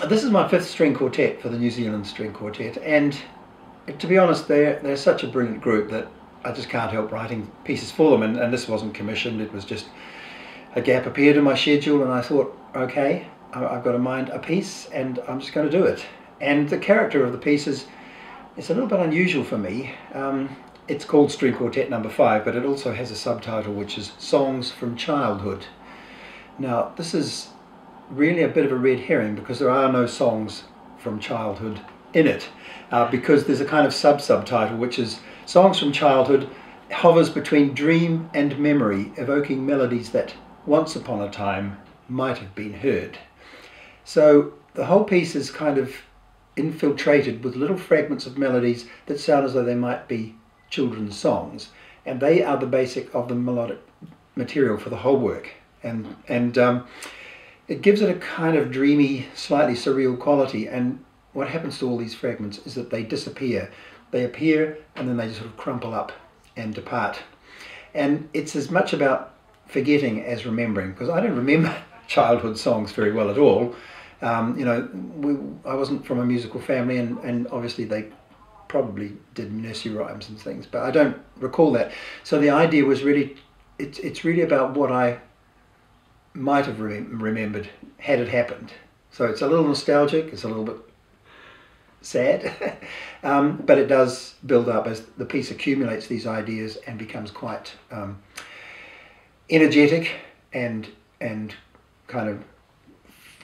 This is my fifth string quartet for the New Zealand String Quartet, and to be honest, they're such a brilliant group that I just can't help writing pieces for them, and this wasn't commissioned. It was just a gap appeared in my schedule, and I thought, okay, I've got to mind a piece and I'm just going to do it. And the character of the piece is it's a little bit unusual for me. It's called String Quartet No. 5, but it also has a subtitle which is Songs from Childhood. Now this is really a bit of a red herring because there are no songs from childhood in it, because there's a kind of subtitle which is Songs from Childhood hovers between dream and memory, evoking melodies that once upon a time might have been heard. So the whole piece is kind of infiltrated with little fragments of melodies that sound as though they might be children's songs, and they are the basic of the melodic material for the whole work, and it gives it a kind of dreamy, slightly surreal quality. And what happens to all these fragments is that they disappear. They appear and then they just sort of crumple up and depart. And it's as much about forgetting as remembering, because I don't remember childhood songs very well at all. You know, I wasn't from a musical family, and obviously they probably did nursery rhymes and things, but I don't recall that. So the idea was really, it's really about what I might have remembered had it happened. So it's a little nostalgic, it's a little bit sad, but it does build up as the piece accumulates these ideas and becomes quite energetic and kind of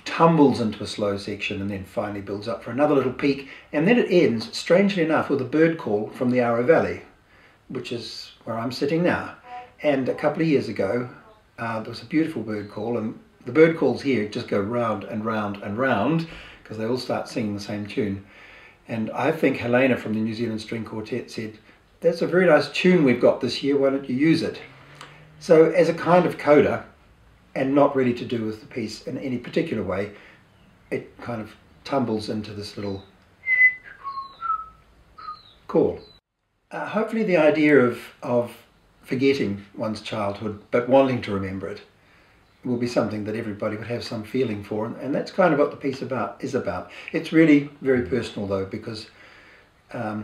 tumbles into a slow section and then finally builds up for another little peak, and then it ends, strangely enough, with a bird call from the Yarra Valley, which is where I'm sitting now. And a couple of years ago there was a beautiful bird call, and the bird calls here just go round and round and round because they all start singing the same tune. And I think Helena from the New Zealand String Quartet said, "That's a very nice tune we've got this year, why don't you use it?" So as a kind of coda, and not really to do with the piece in any particular way, it kind of tumbles into this little call. Hopefully the idea of forgetting one's childhood but wanting to remember it will be something that everybody would have some feeling for, and that's kind of what the piece is about. It's really very personal though, because I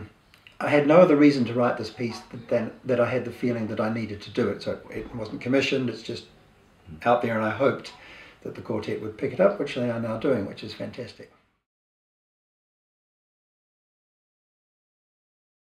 had no other reason to write this piece than that I had the feeling that I needed to do it. So it wasn't commissioned, it's just out there, and I hoped that the quartet would pick it up, which they are now doing, which is fantastic.